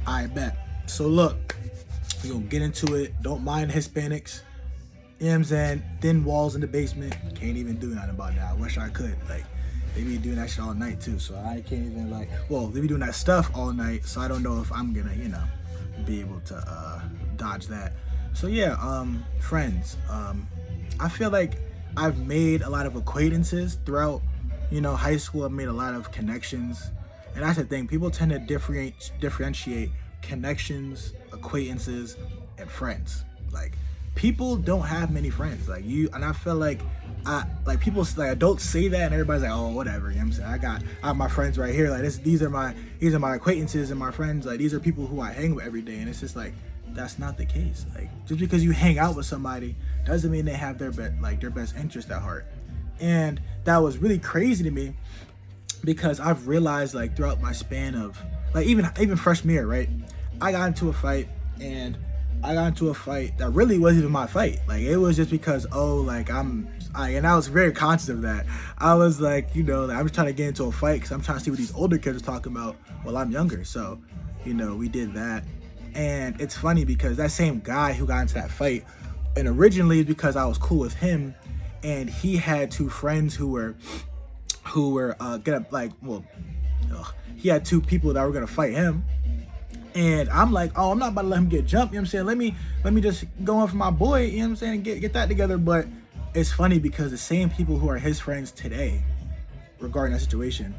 I bet. So look, we gonna get into it. Don't mind Hispanics. You know what I'm saying? Thin walls in the basement. Can't even do nothing about that. I wish I could. Like, they be doing that shit all night too. So I can't even they be doing that stuff all night. So I don't know if I'm gonna, be able to dodge that. So yeah, friends. I feel like I've made a lot of acquaintances throughout, high school. I've made a lot of connections. And that's the thing. People tend to differentiate connections, acquaintances, and friends. Like, people don't have many friends. And I feel like people adults say that and everybody's like, oh, whatever. You know what I'm saying? I have my friends right here. Like these are my acquaintances and my friends. Like, these are people who I hang with every day. And it's just like, that's not the case. Like, just because you hang out with somebody doesn't mean they have their best interest at heart. And that was really crazy to me, because I've realized throughout my span of even freshman year, right? I got into a fight that really wasn't even my fight. Like, it was just because, and I was very conscious of that. I was like, I'm just trying to get into a fight because I'm trying to see what these older kids are talking about while I'm younger. So, we did that. And it's funny because that same guy who got into that fight, and originally because I was cool with him, and he had two friends who were he had two people that were gonna fight him. And I'm like, oh, I'm not about to let him get jumped. You know what I'm saying? Let me just go on for my boy. You know what I'm saying? And get that together. But it's funny because the same people who are his friends today, regarding that situation,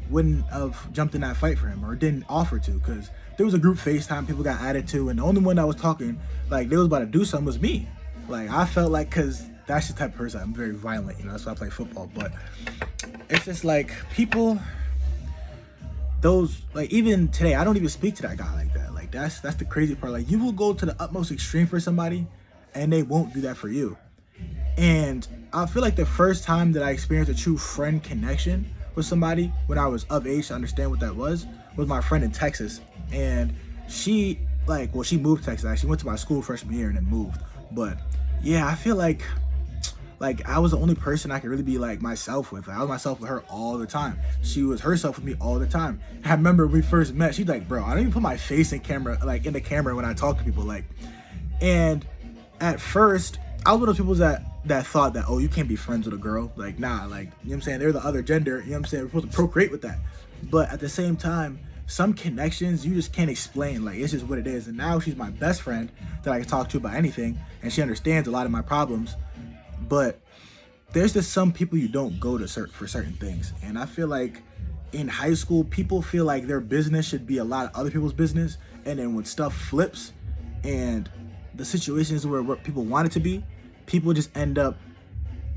wouldn't have jumped in that fight for him or didn't offer to, because there was a group FaceTime people got added to, and the only one that was talking they was about to do something was me. Like, I felt like, because that's the type of person, I'm very violent. That's why I play football. But it's just people. Even today, I don't even speak to that guy like that. Like, that's the crazy part. Like, you will go to the utmost extreme for somebody, and they won't do that for you. And I feel like the first time that I experienced a true friend connection with somebody, when I was of age to understand what that was my friend in Texas. And she moved to Texas. Actually went to my school freshman year and then moved. But yeah, I feel like I was the only person I could really be myself with. I was myself with her all the time. She was herself with me all the time. I remember when we first met, she's like, bro, I don't even put my face in the camera when I talk to people. And at first, I was one of those people that thought that, oh, you can't be friends with a girl. Nah, you know what I'm saying? They're the other gender. You know what I'm saying? We're supposed to procreate with that. But at the same time, some connections you just can't explain. It's just what it is. And now she's my best friend that I can talk to about anything. And she understands a lot of my problems. But there's just some people you don't go to for certain things. And I feel like in high school, people feel like their business should be a lot of other people's business. And then when stuff flips and the situations where people want it to be, people just end up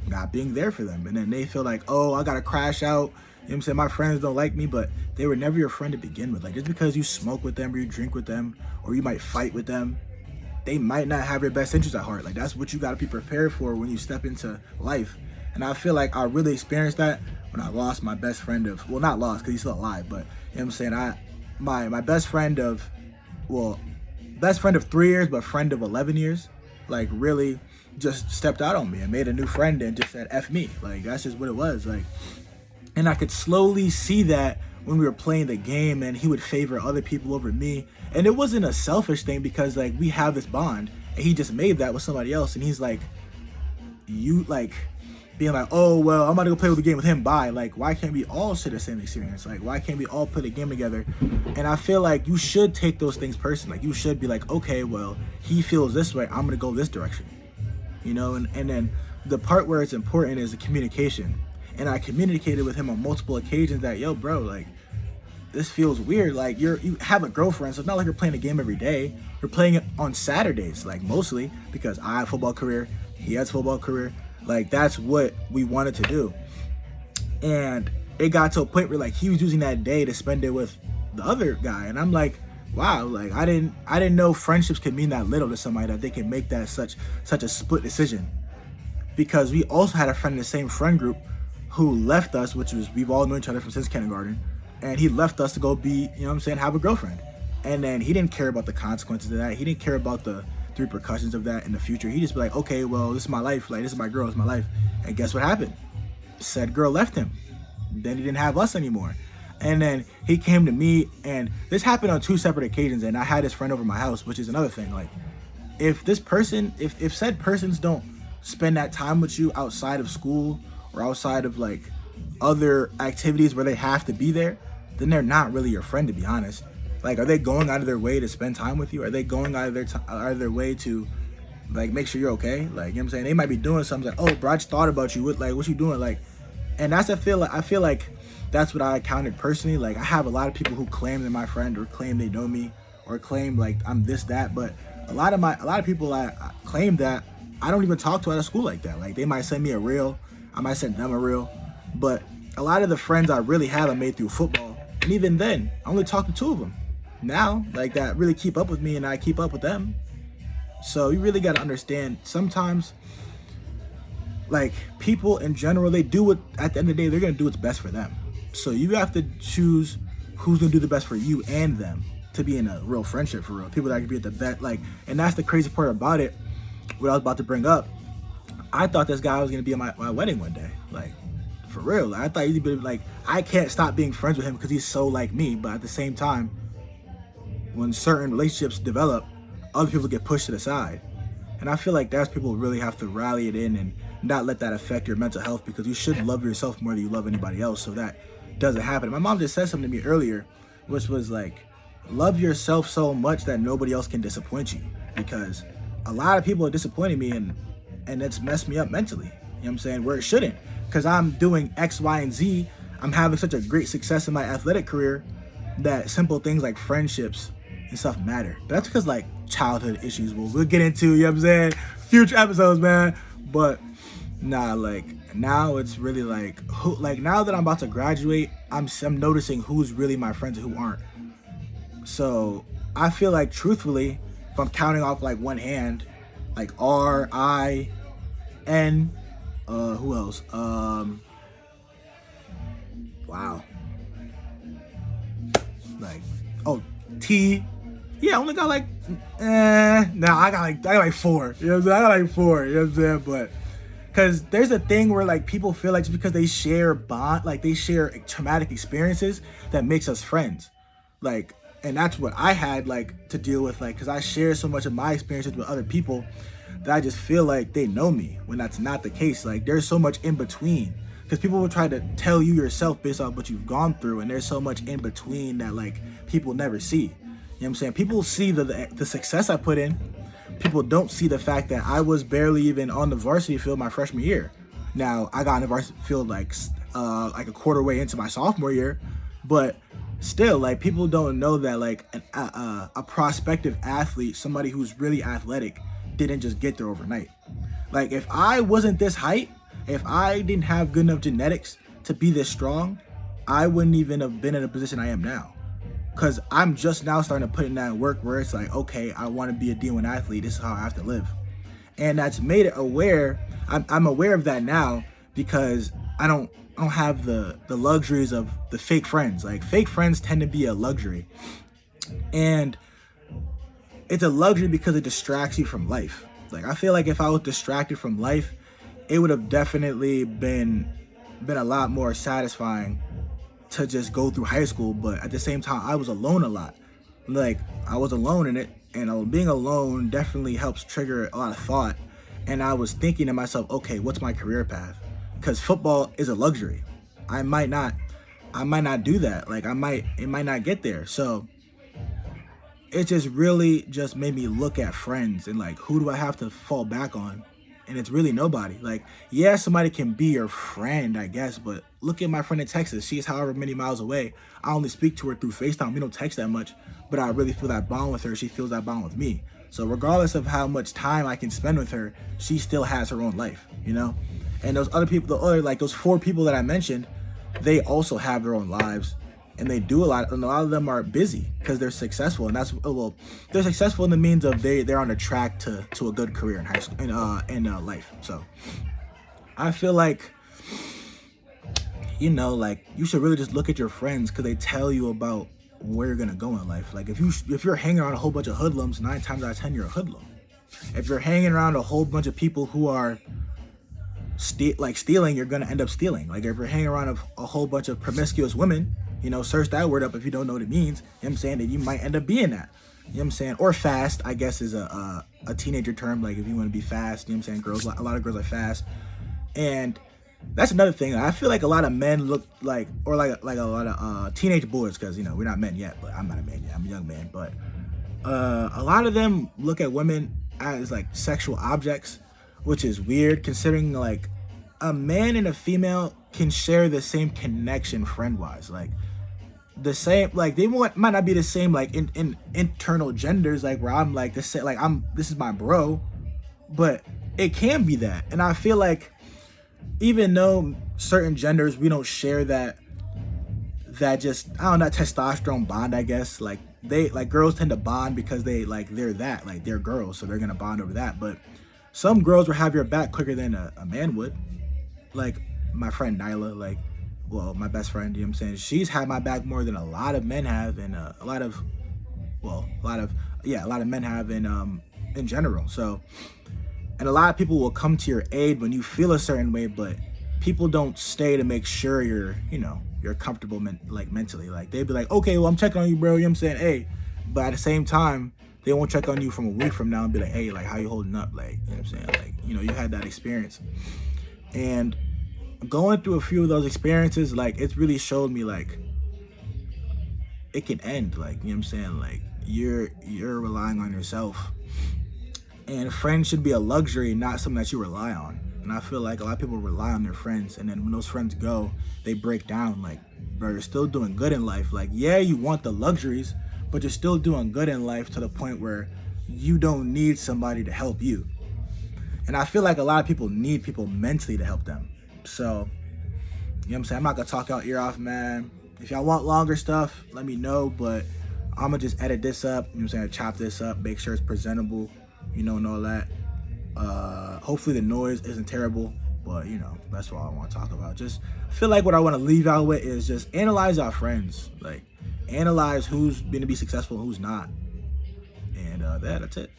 not being there for them. And then they feel like, oh, I got to crash out. You know what I'm saying? My friends don't like me, but they were never your friend to begin with. Just because you smoke with them or you drink with them or you might fight with them, they might not have your best interest at heart. That's what you got to be prepared for when you step into life. And I feel like I really experienced that when I lost my best friend not lost because he's still alive, but you know what I'm saying? My best friend of 3 years, but friend of 11 years, really just stepped out on me and made a new friend and just said, F me. That's just what it was. And I could slowly see that when we were playing the game, and he would favor other people over me. And it wasn't a selfish thing because we have this bond, and he just made that with somebody else. And he's being like, oh, well, I'm about to go play with the game with him. Bye. Why can't we all share the same experience? Why can't we all play the game together? And I feel like you should take those things personally. You should be like, okay, well, he feels this way. I'm going to go this direction. And then the part where it's important is the communication. And I communicated with him on multiple occasions that, yo, bro, this feels weird. You have a girlfriend, so it's not like you're playing a game every day. You're playing it on Saturdays, mostly, because I have a football career, he has a football career. That's what we wanted to do. And it got to a point where he was using that day to spend it with the other guy. And I'm like, wow, I didn't know friendships could mean that little to somebody, that they can make that such a split decision. Because we also had a friend in the same friend group who left us, we've all known each other since kindergarten, and he left us to go be, have a girlfriend. And then he didn't care about the consequences of that. He didn't care about the repercussions of that in the future. He just be like, okay, well, this is my life. This is my girl, this is my life. And guess what happened? Said girl left him. Then he didn't have us anymore. And then he came to me, and this happened on two separate occasions, and I had this friend over my house, which is another thing. Like, if this person, if said persons don't spend that time with you outside of school or outside of like other activities where they have to be there, then they're not really your friend, to be honest. Like, are they going out of their way to spend time with you? Are they going out of their way to like make sure you're okay? Like, you know what I'm saying? They might be doing something like, oh, bro, I just thought about you. What you doing? Like, and I feel like that's what I counted personally. Like, I have a lot of people who claim they're my friend or claim they know me or claim like I'm this, that, but a lot of people I claim that I don't even talk to out of school like that. Like, they might send me a reel, I might send them a reel, but a lot of the friends I really have I made through football, and even then, I only talk to two of them now, like, that really keep up with me and I keep up with them. So you really got to understand, sometimes, like, people in general, they do what, at the end of the day, they're going to do what's best for them. So you have to choose who's going to do the best for you and them to be in a real friendship, for real. People that can be at the best, like, and that's the crazy part about it, what I was about to bring up. I thought this guy was going to be at my wedding one day, like, for real. Like, I thought he'd be like, I can't stop being friends with him because he's so like me, but at the same time, when certain relationships develop, other people get pushed to the side. And I feel like that's people who really have to rally it in and not let that affect your mental health, because you should love yourself more than you love anybody else, so that doesn't happen. My mom just said something to me earlier, which was like, love yourself so much that nobody else can disappoint you, because a lot of people are disappointing me, and it's messed me up mentally. You know what I'm saying? Where it shouldn't, because I'm doing X, Y, and Z. I'm having such a great success in my athletic career that simple things like friendships and stuff matter. But that's because, like, childhood issues we'll get into, you know what I'm saying, future episodes, man. But nah, like, now it's really like, who, like, now that I'm about to graduate, I'm noticing who's really my friends and who aren't. So I feel like, truthfully, if I'm counting off like one hand, like R, I, N, who else? Wow. Like, oh, T. Yeah, I only got like, nah, I got like four. You know what I'm saying? I got like four. You know what I'm saying? But because there's a thing where, like, people feel like just because they share bond, like they share traumatic experiences, that makes us friends. Like, and that's what I had, like, to deal with, like, because I share so much of my experiences with other people that I just feel like they know me, when that's not the case. Like, there's so much in between, because people will try to tell you yourself based off what you've gone through, and there's so much in between that, like, people never see. You know what I'm saying? People see the success I put in. People don't see the fact that I was barely even on the varsity field my freshman year. Now, I got on the varsity field like a quarter way into my sophomore year, but still, like, people don't know that, like, a prospective athlete, somebody who's really athletic, didn't just get there overnight. Like, if I wasn't this height, if I didn't have good enough genetics to be this strong, I wouldn't even have been in a position I am now. Because I'm just now starting to put in that work where it's like, okay, I want to be a D1 athlete. This is how I have to live. And that's made it aware. I'm aware of that now, because I don't have the luxuries of the fake friends. Like, fake friends tend to be a luxury. And it's a luxury because it distracts you from life. Like, I feel like if I was distracted from life, it would have definitely been a lot more satisfying to just go through high school. But at the same time, I was alone a lot. Like, I was alone in it, and being alone definitely helps trigger a lot of thought. And I was thinking to myself, okay, what's my career path? Because football is a luxury. I might not do that. Like, it might not get there. So it just really just made me look at friends and, like, who do I have to fall back on? And it's really nobody. Like, yeah, somebody can be your friend, I guess, but look at my friend in Texas. She's however many miles away. I only speak to her through FaceTime. We don't text that much, but I really feel that bond with her. She feels that bond with me. So regardless of how much time I can spend with her, she still has her own life, you know? And those other people, those four people that I mentioned, they also have their own lives, and they do a lot, and a lot of them are busy because they're successful. And that's, well, they're successful in the means of they're on a track to a good career in high school, in life. So I feel like, you know, like, you should really just look at your friends, because they tell you about where you're gonna go in life. Like, if you're hanging around a whole bunch of hoodlums, 9 times out of 10 you're a hoodlum. If you're hanging around a whole bunch of people who are stealing, you're gonna end up stealing. Like, if you're hanging around a whole bunch of promiscuous women, you know search that word up if you don't know what it means. You know what I'm saying? That you might end up being that. You know what I'm saying? Or fast, I guess, is a teenager term. Like if you want to be fast, you know what I'm saying? A lot of girls are fast. And that's another thing. I feel like a lot of men look like, or like a lot of teenage boys, because we're not men yet, but I'm not a man yet. I'm a young man, but a lot of them look at women as like sexual objects, which is weird considering like a man and a female can share the same connection friend-wise, like the same, like they might not be the same like in internal genders, like where I'm like this, like this is my bro, but it can be that. And I feel like even though certain genders we don't share that just, I don't know, that testosterone bond, I guess, like girls tend to bond because they're that, like they're girls, so they're gonna bond over that. But some girls will have your back quicker than a man would. Like my friend Nyla, like, well, my best friend, you know what I'm saying? She's had my back more than a lot of men have, and a lot of men have in general. So, and a lot of people will come to your aid when you feel a certain way, but people don't stay to make sure you're comfortable mentally. Like they'd be like, okay, well, I'm checking on you, bro. You know what I'm saying? Hey, but at the same time, they won't check on you from a week from now and be like, hey, like how you holding up? Like, you know what I'm saying? Like, you had that experience. And going through a few of those experiences, like it's really showed me like it can end. Like, you know what I'm saying? Like you're relying on yourself. And friends should be a luxury, not something that you rely on. And I feel like a lot of people rely on their friends, and then when those friends go, they break down. Like, bro, you're still doing good in life. Like, yeah, you want the luxuries, but you're still doing good in life to the point where you don't need somebody to help you. And I feel like a lot of people need people mentally to help them. So, you know what I'm saying? I'm not gonna talk out ear off, man. If y'all want longer stuff, let me know, but I'm gonna just edit this up, you know what I'm saying? Chop this up, make sure it's presentable, and all that. Hopefully the noise isn't terrible, but that's what I want to talk about. Just feel like what I want to leave out with is just analyze our friends. Like, analyze who's going to be successful and who's not. And that's it.